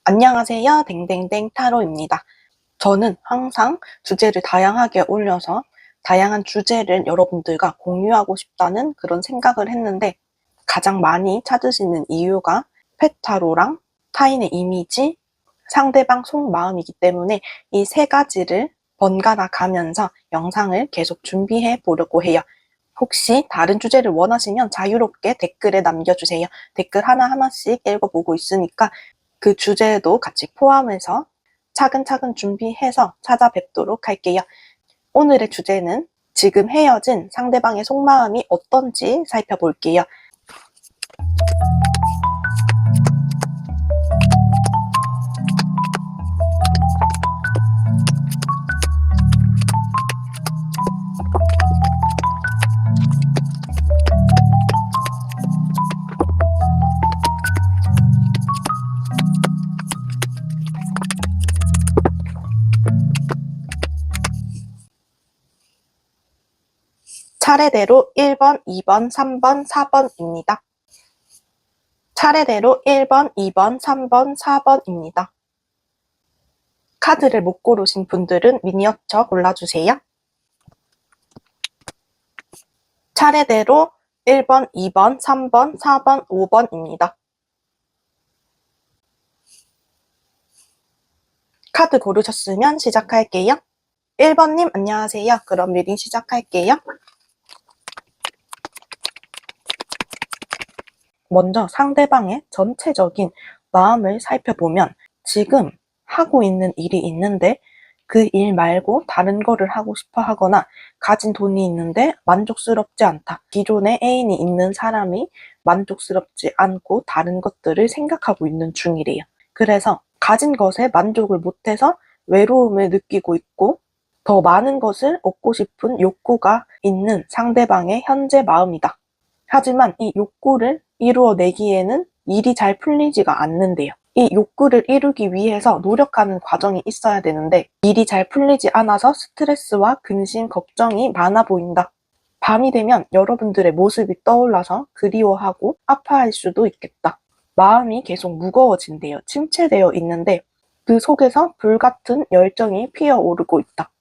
안녕하세요. 댕댕댕 타로입니다. 저는 항상 주제를 다양하게 올려서 다양한 주제를 여러분들과 공유하고 싶다는 그런 생각을 했는데 가장 많이 찾으시는 이유가 페타로랑 타인의 이미지, 상대방 속마음이기 때문에 이 세 가지를 번갈아 가면서 영상을 계속 준비해 보려고 해요. 혹시 다른 주제를 원하시면 자유롭게 댓글에 남겨주세요. 댓글 하나하나씩 읽어보고 있으니까 그 주제도 같이 포함해서 차근차근 준비해서 찾아뵙도록 할게요. 오늘의 주제는 지금 헤어진 상대방의 속마음이 어떤지 살펴볼게요. 차례대로 1번, 2번, 3번, 4번입니다. 차례대로 1번, 2번, 3번, 4번입니다. 카드를 못 고르신 분들은 미니어처 골라주세요. 차례대로 1번, 2번, 3번, 4번, 5번입니다. 카드 고르셨으면 시작할게요. 1번님 안녕하세요. 그럼 리딩 시작할게요. 먼저 상대방의 전체적인 마음을 살펴보면 지금 하고 있는 일이 있는데 그 일 말고 다른 거를 하고 싶어 하거나 가진 돈이 있는데 만족스럽지 않다. 기존에 애인이 있는 사람이 만족스럽지 않고 다른 것들을 생각하고 있는 중이래요. 그래서 가진 것에 만족을 못해서 외로움을 느끼고 있고 더 많은 것을 얻고 싶은 욕구가 있는 상대방의 현재 마음이다. 하지만 이 욕구를 이루어내기에는 일이 잘 풀리지가 않는데요. 이 욕구를 이루기 위해서 노력하는 과정이 있어야 되는데 일이 잘 풀리지 않아서 스트레스와 근심, 걱정이 많아 보인다. 밤이 되면 여러분들의 모습이 떠올라서 그리워하고 아파할 수도 있겠다. 마음이 계속 무거워진대요. 침체되어 있는데 그 속에서 불같은 열정이 피어오르고 있다.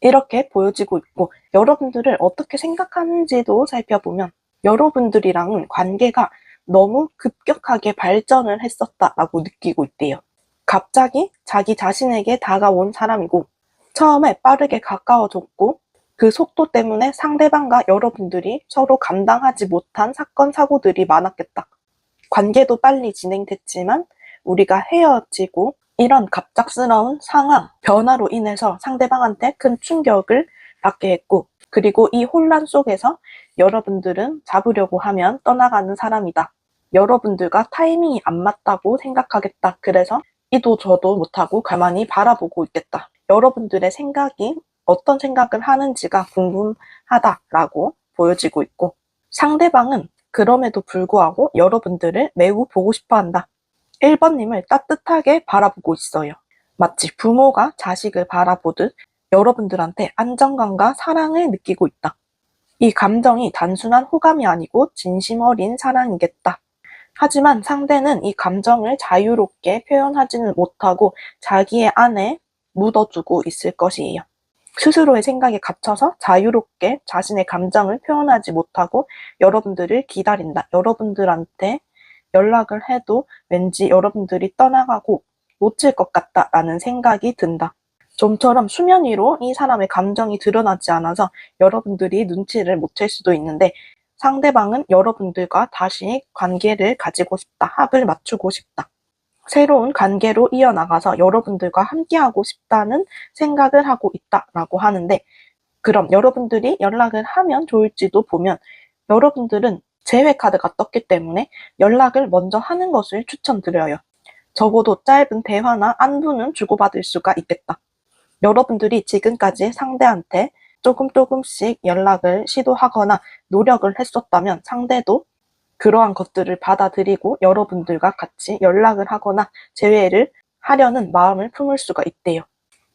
이렇게 보여지고 있고 여러분들을 어떻게 생각하는지도 살펴보면 여러분들이랑은 관계가 너무 급격하게 발전을 했었다라고 느끼고 있대요. 갑자기 자기 자신에게 다가온 사람이고 처음에 빠르게 가까워졌고 그 속도 때문에 상대방과 여러분들이 서로 감당하지 못한 사건, 사고들이 많았겠다. 관계도 빨리 진행됐지만 우리가 헤어지고 이런 갑작스러운 상황, 변화로 인해서 상대방한테 큰 충격을 받게 했고 그리고 이 혼란 속에서 여러분들은 잡으려고 하면 떠나가는 사람이다. 여러분들과 타이밍이 안 맞다고 생각하겠다. 그래서 이도 저도 못하고 가만히 바라보고 있겠다. 여러분들의 생각이 어떤 생각을 하는지가 궁금하다라고 보여지고 있고 상대방은 그럼에도 불구하고 여러분들을 매우 보고 싶어 한다. 1번님을 따뜻하게 바라보고 있어요. 마치 부모가 자식을 바라보듯 여러분들한테 안정감과 사랑을 느끼고 있다. 이 감정이 단순한 호감이 아니고 진심 어린 사랑이겠다. 하지만 상대는 이 감정을 자유롭게 표현하지는 못하고 자기의 안에 묻어두고 있을 것이에요. 스스로의 생각에 갇혀서 자유롭게 자신의 감정을 표현하지 못하고 여러분들을 기다린다. 여러분들한테 연락을 해도 왠지 여러분들이 떠나가고 놓칠 것 같다라는 생각이 든다. 좀처럼 수면 위로 이 사람의 감정이 드러나지 않아서 여러분들이 눈치를 못 챌 수도 있는데 상대방은 여러분들과 다시 관계를 가지고 싶다. 합을 맞추고 싶다. 새로운 관계로 이어나가서 여러분들과 함께하고 싶다는 생각을 하고 있다라고 하는데 그럼 여러분들이 연락을 하면 좋을지도 보면 여러분들은 제외 카드가 떴기 때문에 연락을 먼저 하는 것을 추천드려요. 적어도 짧은 대화나 안부는 주고받을 수가 있겠다. 여러분들이 지금까지 상대한테 조금씩 연락을 시도하거나 노력을 했었다면 상대도 그러한 것들을 받아들이고 여러분들과 같이 연락을 하거나 재회를 하려는 마음을 품을 수가 있대요.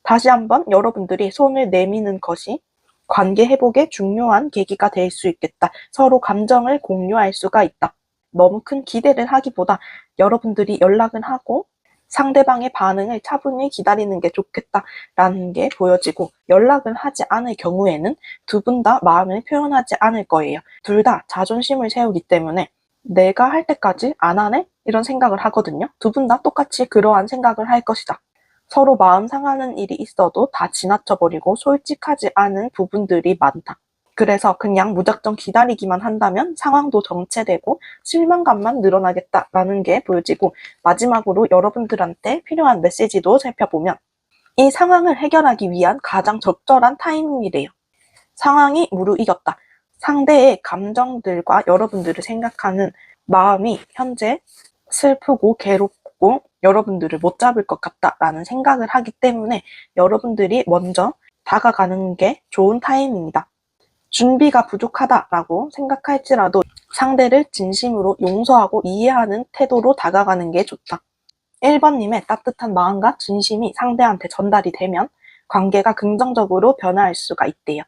다시 한번 여러분들이 손을 내미는 것이 관계 회복에 중요한 계기가 될 수 있겠다. 서로 감정을 공유할 수가 있다. 너무 큰 기대를 하기보다 여러분들이 연락을 하고 상대방의 반응을 차분히 기다리는 게 좋겠다라는 게 보여지고, 연락을 하지 않을 경우에는 두 분 다 마음을 표현하지 않을 거예요. 둘 다 자존심을 세우기 때문에 내가 할 때까지 안 하네? 이런 생각을 하거든요. 두 분 다 똑같이 그러한 생각을 할 것이다. 서로 마음 상하는 일이 있어도 다 지나쳐버리고 솔직하지 않은 부분들이 많다. 그래서 그냥 무작정 기다리기만 한다면 상황도 정체되고 실망감만 늘어나겠다라는 게 보여지고, 마지막으로 여러분들한테 필요한 메시지도 살펴보면 이 상황을 해결하기 위한 가장 적절한 타이밍이래요. 상황이 무르익었다. 상대의 감정들과 여러분들을 생각하는 마음이 현재 슬프고 괴롭고 여러분들을 못 잡을 것 같다라는 생각을 하기 때문에 여러분들이 먼저 다가가는 게 좋은 타이밍이다. 준비가 부족하다라고 생각할지라도 상대를 진심으로 용서하고 이해하는 태도로 다가가는 게 좋다. 1번님의 따뜻한 마음과 진심이 상대한테 전달이 되면 관계가 긍정적으로 변화할 수가 있대요.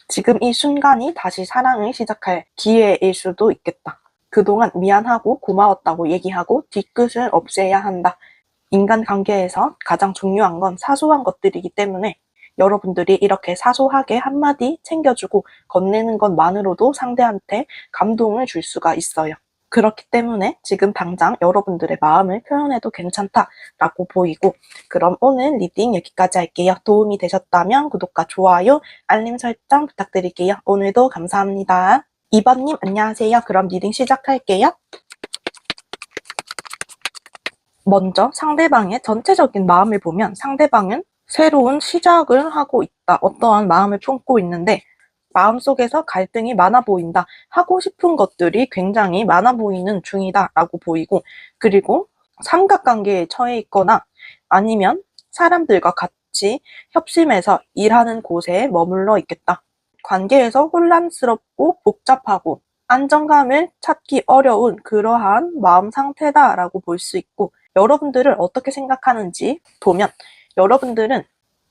지금 이 순간이 다시 사랑을 시작할 기회일 수도 있겠다. 그동안 미안하고 고마웠다고 얘기하고 뒤끝을 없애야 한다. 인간관계에서 가장 중요한 건 사소한 것들이기 때문에 여러분들이 이렇게 사소하게 한마디 챙겨주고 건네는 것만으로도 상대한테 감동을 줄 수가 있어요. 그렇기 때문에 지금 당장 여러분들의 마음을 표현해도 괜찮다라고 보이고, 그럼 오늘 리딩 여기까지 할게요. 도움이 되셨다면 구독과 좋아요, 알림 설정 부탁드릴게요. 오늘도 감사합니다. 2번님 안녕하세요. 그럼 리딩 시작할게요. 먼저 상대방의 전체적인 마음을 보면 상대방은 새로운 시작을 하고 있다. 어떠한 마음을 품고 있는데 마음속에서 갈등이 많아 보인다. 하고 싶은 것들이 굉장히 많아 보이는 중이다 라고 보이고, 그리고 삼각관계에 처해 있거나 아니면 사람들과 같이 협심해서 일하는 곳에 머물러 있겠다. 관계에서 혼란스럽고 복잡하고 안정감을 찾기 어려운 그러한 마음 상태다라고 볼 수 있고, 여러분들을 어떻게 생각하는지 보면 여러분들은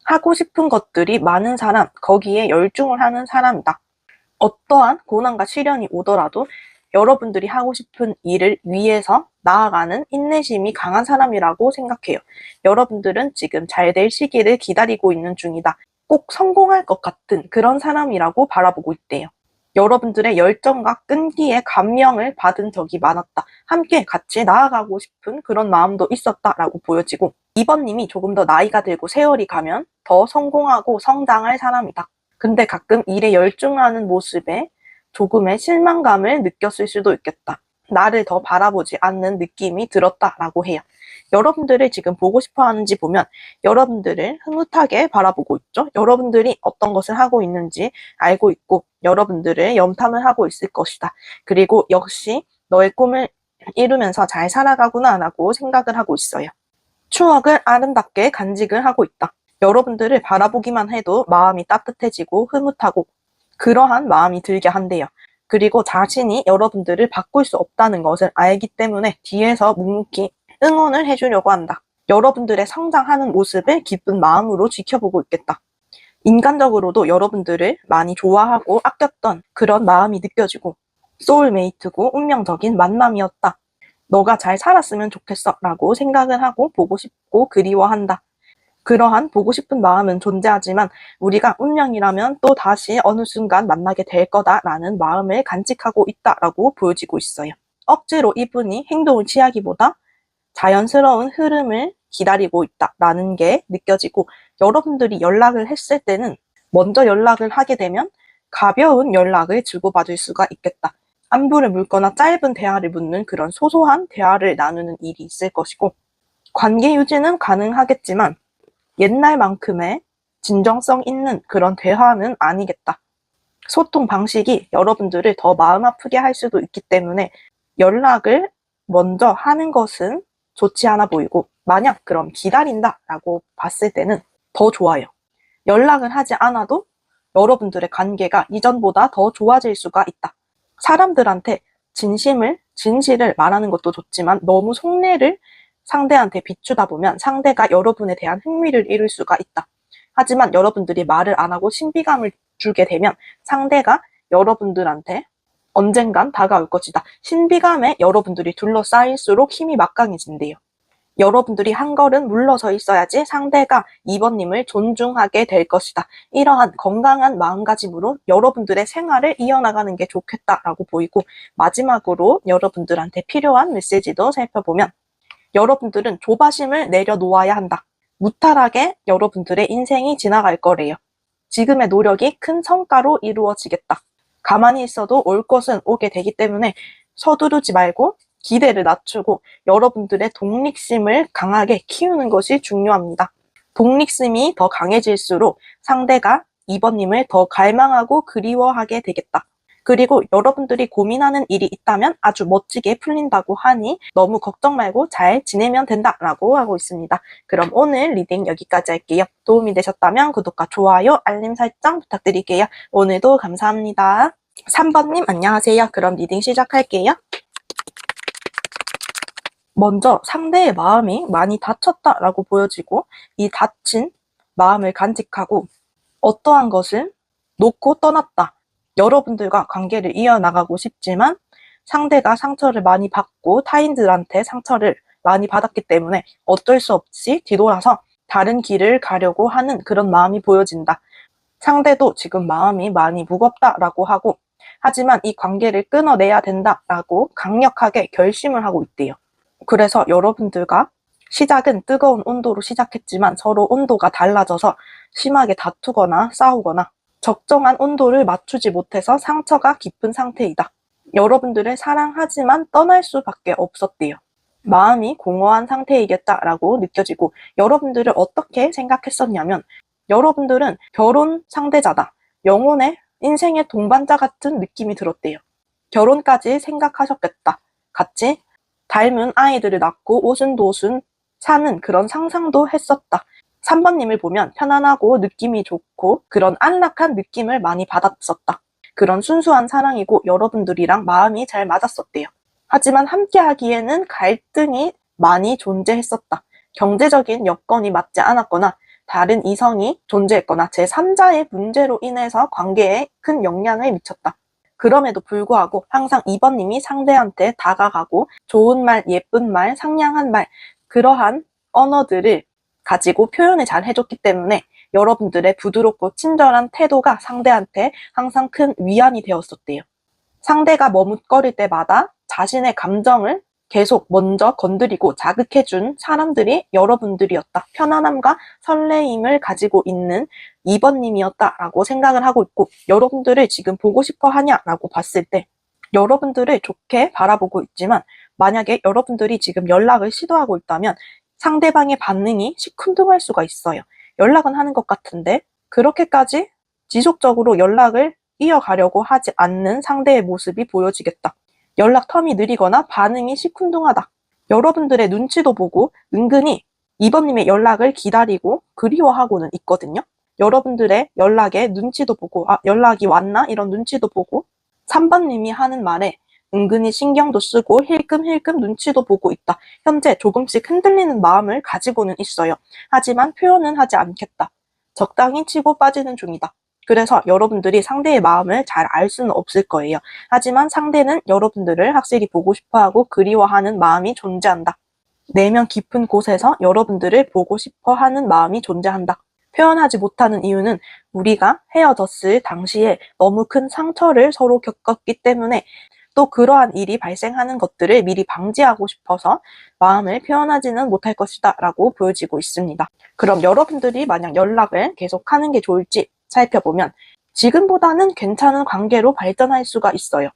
하고 싶은 것들이 많은 사람, 거기에 열중을 하는 사람이다. 어떠한 고난과 시련이 오더라도 여러분들이 하고 싶은 일을 위해서 나아가는 인내심이 강한 사람이라고 생각해요. 여러분들은 지금 잘 될 시기를 기다리고 있는 중이다. 꼭 성공할 것 같은 그런 사람이라고 바라보고 있대요. 여러분들의 열정과 끈기에 감명을 받은 적이 많았다. 함께 같이 나아가고 싶은 그런 마음도 있었다라고 보여지고, 2번님이 조금 더 나이가 들고 세월이 가면 더 성공하고 성장할 사람이다. 근데 가끔 일에 열중하는 모습에 조금의 실망감을 느꼈을 수도 있겠다. 나를 더 바라보지 않는 느낌이 들었다라고 해요. 여러분들을 지금 보고 싶어 하는지 보면 여러분들을 흐뭇하게 바라보고 있죠. 여러분들이 어떤 것을 하고 있는지 알고 있고 여러분들을 염탐을 하고 있을 것이다. 그리고 역시 너의 꿈을 이루면서 잘 살아가구나 라고 생각을 하고 있어요. 추억을 아름답게 간직을 하고 있다. 여러분들을 바라보기만 해도 마음이 따뜻해지고 흐뭇하고 그러한 마음이 들게 한대요. 그리고 자신이 여러분들을 바꿀 수 없다는 것을 알기 때문에 뒤에서 묵묵히 응원을 해주려고 한다. 여러분들의 성장하는 모습을 기쁜 마음으로 지켜보고 있겠다. 인간적으로도 여러분들을 많이 좋아하고 아꼈던 그런 마음이 느껴지고 소울메이트고 운명적인 만남이었다. 너가 잘 살았으면 좋겠어 라고 생각을 하고 보고 싶고 그리워한다. 그러한 보고 싶은 마음은 존재하지만 우리가 운명이라면 또 다시 어느 순간 만나게 될 거다라는 마음을 간직하고 있다라고 보여지고 있어요. 억지로 이분이 행동을 취하기보다 자연스러운 흐름을 기다리고 있다라는 게 느껴지고, 여러분들이 연락을 했을 때는 먼저 연락을 하게 되면 가벼운 연락을 주고받을 수가 있겠다. 안부를 묻거나 짧은 대화를 묻는 그런 소소한 대화를 나누는 일이 있을 것이고, 관계 유지는 가능하겠지만 옛날만큼의 진정성 있는 그런 대화는 아니겠다. 소통 방식이 여러분들을 더 마음 아프게 할 수도 있기 때문에 연락을 먼저 하는 것은 좋지 않아 보이고, 만약 그럼 기다린다라고 봤을 때는 더 좋아요. 연락을 하지 않아도 여러분들의 관계가 이전보다 더 좋아질 수가 있다. 사람들한테 진실을 말하는 것도 좋지만 너무 속내를 상대한테 비추다 보면 상대가 여러분에 대한 흥미를 잃을 수가 있다. 하지만 여러분들이 말을 안 하고 신비감을 주게 되면 상대가 여러분들한테 언젠간 다가올 것이다. 신비감에 여러분들이 둘러싸일수록 힘이 막강해진대요. 여러분들이 한 걸음 물러서 있어야지 상대가 2번님을 존중하게 될 것이다. 이러한 건강한 마음가짐으로 여러분들의 생활을 이어나가는 게 좋겠다라고 보이고, 마지막으로 여러분들한테 필요한 메시지도 살펴보면, 여러분들은 조바심을 내려놓아야 한다. 무탈하게 여러분들의 인생이 지나갈 거래요. 지금의 노력이 큰 성과로 이루어지겠다. 가만히 있어도 올 것은 오게 되기 때문에 서두르지 말고 기대를 낮추고 여러분들의 독립심을 강하게 키우는 것이 중요합니다. 독립심이 더 강해질수록 상대가 2번님을 더 갈망하고 그리워하게 되겠다. 그리고 여러분들이 고민하는 일이 있다면 아주 멋지게 풀린다고 하니 너무 걱정 말고 잘 지내면 된다라고 하고 있습니다. 그럼 오늘 리딩 여기까지 할게요. 도움이 되셨다면 구독과 좋아요, 알림 설정 부탁드릴게요. 오늘도 감사합니다. 3번님 안녕하세요. 그럼 리딩 시작할게요. 먼저 상대의 마음이 많이 다쳤다라고 보여지고, 이 다친 마음을 간직하고 어떠한 것을 놓고 떠났다. 여러분들과 관계를 이어나가고 싶지만 상대가 상처를 많이 받고 타인들한테 상처를 많이 받았기 때문에 어쩔 수 없이 뒤돌아서 다른 길을 가려고 하는 그런 마음이 보여진다. 상대도 지금 마음이 많이 무겁다라고 하고, 하지만 이 관계를 끊어내야 된다라고 강력하게 결심을 하고 있대요. 그래서 여러분들과 시작은 뜨거운 온도로 시작했지만 서로 온도가 달라져서 심하게 다투거나 싸우거나 적정한 온도를 맞추지 못해서 상처가 깊은 상태이다. 여러분들을 사랑하지만 떠날 수밖에 없었대요. 마음이 공허한 상태이겠다라고 느껴지고, 여러분들을 어떻게 생각했었냐면 여러분들은 결혼 상대자다. 영혼의 인생의 동반자 같은 느낌이 들었대요. 결혼까지 생각하셨겠다. 같이 닮은 아이들을 낳고 오순도순 사는 그런 상상도 했었다. 3번님을 보면 편안하고 느낌이 좋고 그런 안락한 느낌을 많이 받았었다. 그런 순수한 사랑이고 여러분들이랑 마음이 잘 맞았었대요. 하지만 함께 하기에는 갈등이 많이 존재했었다. 경제적인 여건이 맞지 않았거나 다른 이성이 존재했거나 제3자의 문제로 인해서 관계에 큰 영향을 미쳤다. 그럼에도 불구하고 항상 2번님이 상대한테 다가가고 좋은 말, 예쁜 말, 상냥한 말, 그러한 언어들을 가지고 표현을 잘 해줬기 때문에 여러분들의 부드럽고 친절한 태도가 상대한테 항상 큰 위안이 되었었대요. 상대가 머뭇거릴 때마다 자신의 감정을 계속 먼저 건드리고 자극해준 사람들이 여러분들이었다. 편안함과 설레임을 가지고 있는 2번님이었다라고 생각을 하고 있고, 여러분들을 지금 보고 싶어 하냐라고 봤을 때 여러분들을 좋게 바라보고 있지만, 만약에 여러분들이 지금 연락을 시도하고 있다면 상대방의 반응이 시큰둥할 수가 있어요. 연락은 하는 것 같은데 그렇게까지 지속적으로 연락을 이어가려고 하지 않는 상대의 모습이 보여지겠다. 연락 텀이 느리거나 반응이 시큰둥하다. 여러분들의 눈치도 보고 은근히 2번님의 연락을 기다리고 그리워하고는 있거든요. 여러분들의 연락에 눈치도 보고 연락이 왔나? 이런 눈치도 보고 3번님이 하는 말에 은근히 신경도 쓰고 힐끔힐끔 눈치도 보고 있다. 현재 조금씩 흔들리는 마음을 가지고는 있어요. 하지만 표현은 하지 않겠다. 적당히 치고 빠지는 중이다. 그래서 여러분들이 상대의 마음을 잘 알 수는 없을 거예요. 하지만 상대는 여러분들을 확실히 보고 싶어하고 그리워하는 마음이 존재한다. 내면 깊은 곳에서 여러분들을 보고 싶어하는 마음이 존재한다. 표현하지 못하는 이유는 우리가 헤어졌을 당시에 너무 큰 상처를 서로 겪었기 때문에, 또 그러한 일이 발생하는 것들을 미리 방지하고 싶어서 마음을 표현하지는 못할 것이다 라고 보여지고 있습니다. 그럼 여러분들이 만약 연락을 계속하는 게 좋을지 살펴보면 지금보다는 괜찮은 관계로 발전할 수가 있어요.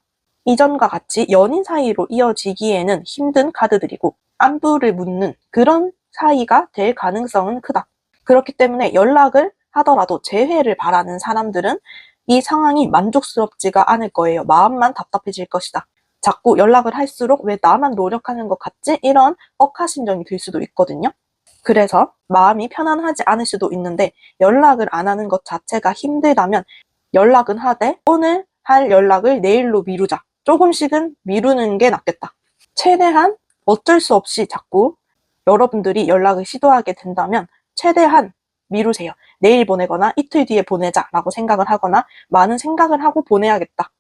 이전과 같이 연인 사이로 이어지기에는 힘든 카드들이고 안부를 묻는 그런 사이가 될 가능성은 크다. 그렇기 때문에 연락을 하더라도 재회를 바라는 사람들은 이 상황이 만족스럽지가 않을 거예요. 마음만 답답해질 것이다. 자꾸 연락을 할수록 왜 나만 노력하는 것 같지? 이런 억하심정이 들 수도 있거든요. 그래서 마음이 편안하지 않을 수도 있는데 연락을 안 하는 것 자체가 힘들다면 연락은 하되 오늘 할 연락을 내일로 미루자. 조금씩은 미루는 게 낫겠다. 최대한 어쩔 수 없이 자꾸 여러분들이 연락을 시도하게 된다면 최대한 미루세요. 내일 보내거나 이틀 뒤에 보내자라고 생각을 하거나 많은 생각을 하고 보내야겠다.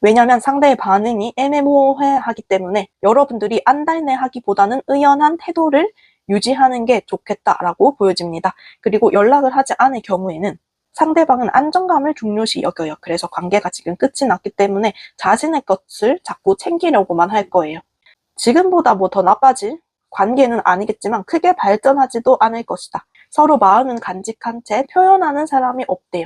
왜냐하면 상대의 반응이 애매모호하기 때문에 여러분들이 안달내 하기보다는 의연한 태도를 유지하는 게 좋겠다라고 보여집니다. 그리고 연락을 하지 않을 경우에는 상대방은 안정감을 중요시 여겨요. 그래서 관계가 지금 끝이 났기 때문에 자신의 것을 자꾸 챙기려고만 할 거예요. 지금보다 뭐 더 나빠질 관계는 아니겠지만 크게 발전하지도 않을 것이다. 서로 마음은 간직한 채 표현하는 사람이 없대요.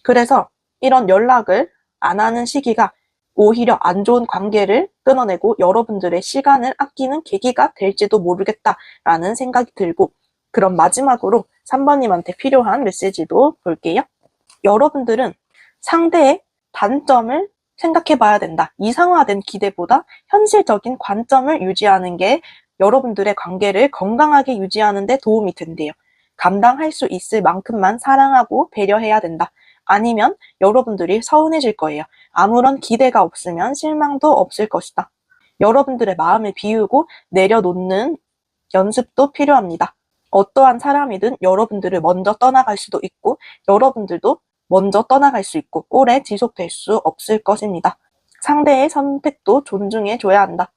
그래서 이런 연락을 안 하는 시기가 오히려 안 좋은 관계를 끊어내고 여러분들의 시간을 아끼는 계기가 될지도 모르겠다라는 생각이 들고, 그럼 마지막으로 3번님한테 필요한 메시지도 볼게요. 여러분들은 상대의 단점을 생각해 봐야 된다. 이상화된 기대보다 현실적인 관점을 유지하는 게 여러분들의 관계를 건강하게 유지하는 데 도움이 된대요. 감당할 수 있을 만큼만 사랑하고 배려해야 된다. 아니면 여러분들이 서운해질 거예요. 아무런 기대가 없으면 실망도 없을 것이다. 여러분들의 마음을 비우고 내려놓는 연습도 필요합니다. 어떠한 사람이든 여러분들을 먼저 떠나갈 수도 있고 여러분들도 먼저 떠나갈 수 있고 오래 지속될 수 없을 것입니다. 상대의 선택도 존중해줘야 한다.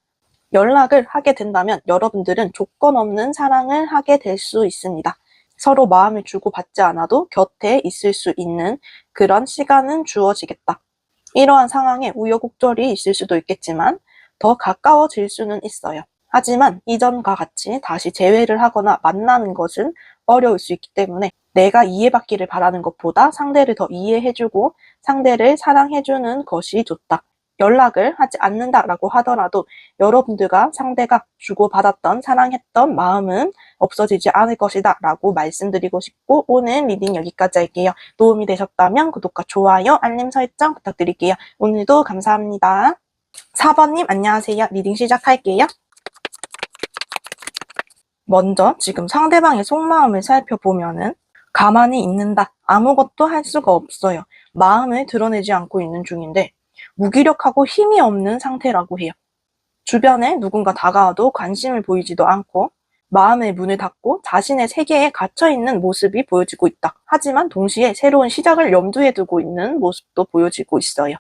연락을 하게 된다면 여러분들은 조건 없는 사랑을 하게 될 수 있습니다. 서로 마음을 주고받지 않아도 곁에 있을 수 있는 그런 시간은 주어지겠다. 이러한 상황에 우여곡절이 있을 수도 있겠지만 더 가까워질 수는 있어요. 하지만 이전과 같이 다시 재회를 하거나 만나는 것은 어려울 수 있기 때문에 내가 이해받기를 바라는 것보다 상대를 더 이해해주고 상대를 사랑해주는 것이 좋다. 연락을 하지 않는다라고 하더라도 여러분들과 상대가 주고받았던 사랑했던 마음은 없어지지 않을 것이다 라고 말씀드리고 싶고, 오늘 리딩 여기까지 할게요. 도움이 되셨다면 구독과 좋아요, 알림 설정 부탁드릴게요. 오늘도 감사합니다. 4번님 안녕하세요. 리딩 시작할게요. 먼저 지금 상대방의 속마음을 살펴보면은 가만히 있는다. 아무것도 할 수가 없어요. 마음을 드러내지 않고 있는 중인데 무기력하고 힘이 없는 상태라고 해요. 주변에 누군가 다가와도 관심을 보이지도 않고 마음의 문을 닫고 자신의 세계에 갇혀있는 모습이 보여지고 있다. 하지만 동시에 새로운 시작을 염두에 두고 있는 모습도 보여지고 있어요.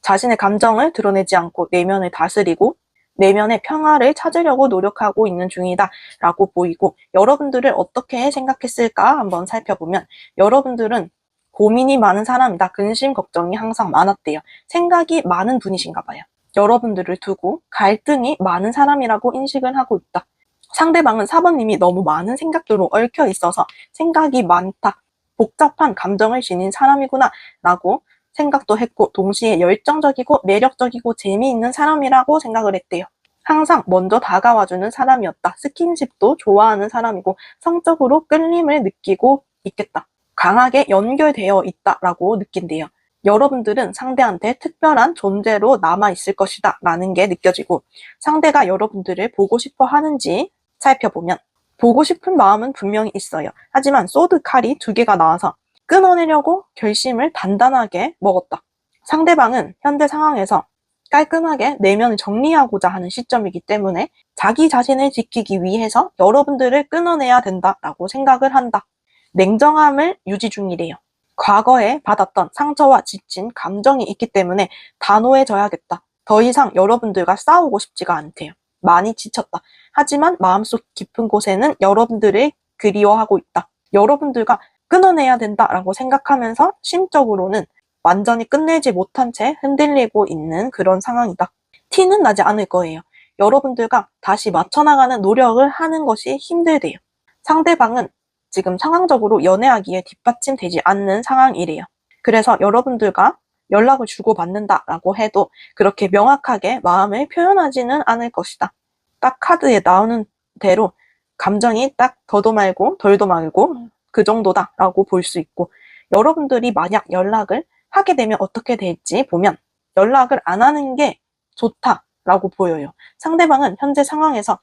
자신의 감정을 드러내지 않고 내면을 다스리고 내면의 평화를 찾으려고 노력하고 있는 중이다 라고 보이고, 여러분들을 어떻게 생각했을까 한번 살펴보면 여러분들은 고민이 많은 사람이다. 근심 걱정이 항상 많았대요. 생각이 많은 분이신가 봐요. 여러분들을 두고 갈등이 많은 사람이라고 인식을 하고 있다. 상대방은 4번님이 너무 많은 생각들로 얽혀 있어서 생각이 많다, 복잡한 감정을 지닌 사람이구나 라고 생각도 했고, 동시에 열정적이고 매력적이고 재미있는 사람이라고 생각을 했대요. 항상 먼저 다가와주는 사람이었다. 스킨십도 좋아하는 사람이고 성적으로 끌림을 느끼고 있겠다. 강하게 연결되어 있다라고 느낀대요. 여러분들은 상대한테 특별한 존재로 남아있을 것이다 라는 게 느껴지고, 상대가 여러분들을 보고 싶어 하는지 살펴보면 보고 싶은 마음은 분명히 있어요. 하지만 소드 칼이 2개가 나와서 끊어내려고 결심을 단단하게 먹었다. 상대방은 현재 상황에서 깔끔하게 내면을 정리하고자 하는 시점이기 때문에 자기 자신을 지키기 위해서 여러분들을 끊어내야 된다라고 생각을 한다. 냉정함을 유지 중이래요. 과거에 받았던 상처와 지친 감정이 있기 때문에 단호해져야겠다. 더 이상 여러분들과 싸우고 싶지가 않대요. 많이 지쳤다. 하지만 마음속 깊은 곳에는 여러분들을 그리워하고 있다. 여러분들과 끊어내야 된다라고 생각하면서 심적으로는 완전히 끝내지 못한 채 흔들리고 있는 그런 상황이다. 티는 나지 않을 거예요. 여러분들과 다시 맞춰나가는 노력을 하는 것이 힘들대요. 상대방은 지금 상황적으로 연애하기에 뒷받침되지 않는 상황이래요. 그래서 여러분들과 연락을 주고받는다라고 해도 그렇게 명확하게 마음을 표현하지는 않을 것이다. 딱 카드에 나오는 대로 감정이 딱 더도 말고 덜도 말고 그 정도다라고 볼 수 있고, 여러분들이 만약 연락을 하게 되면 어떻게 될지 보면 연락을 안 하는 게 좋다라고 보여요. 상대방은 현재 상황에서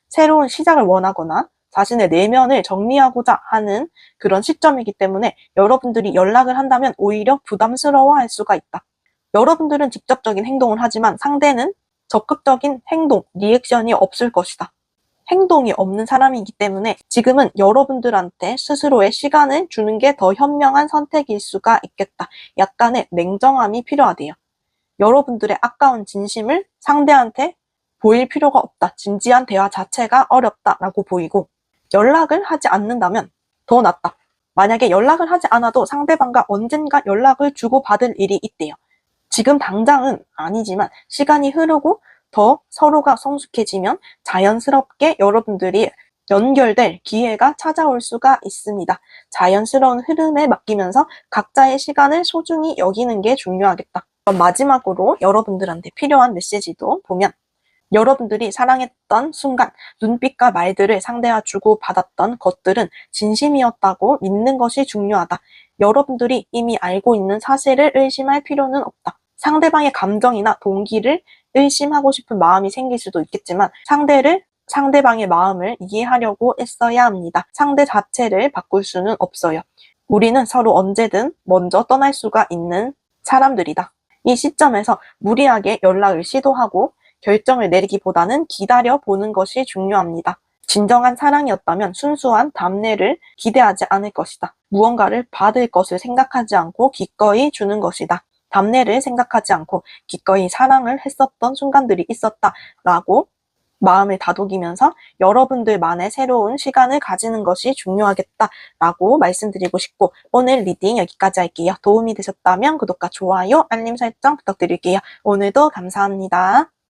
새로운 시작을 원하거나 자신의 내면을 정리하고자 하는 그런 시점이기 때문에 여러분들이 연락을 한다면 오히려 부담스러워할 수가 있다. 여러분들은 직접적인 행동을 하지만 상대는 적극적인 행동, 리액션이 없을 것이다. 행동이 없는 사람이기 때문에 지금은 여러분들한테 스스로의 시간을 주는 게 더 현명한 선택일 수가 있겠다. 약간의 냉정함이 필요하대요. 여러분들의 아까운 진심을 상대한테 보일 필요가 없다. 진지한 대화 자체가 어렵다라고 보이고, 연락을 하지 않는다면 더 낫다. 만약에 연락을 하지 않아도 상대방과 언젠가 연락을 주고받을 일이 있대요. 지금 당장은 아니지만 시간이 흐르고 더 서로가 성숙해지면 자연스럽게 여러분들이 연결될 기회가 찾아올 수가 있습니다. 자연스러운 흐름에 맡기면서 각자의 시간을 소중히 여기는 게 중요하겠다. 그럼 마지막으로 여러분들한테 필요한 메시지도 보면, 여러분들이 사랑했던 순간 눈빛과 말들을 상대와 주고받았던 것들은 진심이었다고 믿는 것이 중요하다. 여러분들이 이미 알고 있는 사실을 의심할 필요는 없다. 상대방의 감정이나 동기를 의심하고 싶은 마음이 생길 수도 있겠지만 상대방의 마음을 이해하려고 애써야 합니다. 상대 자체를 바꿀 수는 없어요. 우리는 서로 언제든 먼저 떠날 수가 있는 사람들이다. 이 시점에서 무리하게 연락을 시도하고 결정을 내리기보다는 기다려보는 것이 중요합니다. 진정한 사랑이었다면 순수한 답례를 기대하지 않을 것이다. 무언가를 받을 것을 생각하지 않고 기꺼이 주는 것이다. 답례를 생각하지 않고 기꺼이 사랑을 했었던 순간들이 있었다라고 마음을 다독이면서 여러분들만의 새로운 시간을 가지는 것이 중요하겠다라고 말씀드리고 싶고, 오늘 리딩 여기까지 할게요. 도움이 되셨다면 구독과 좋아요, 알림 설정 부탁드릴게요. 오늘도 감사합니다.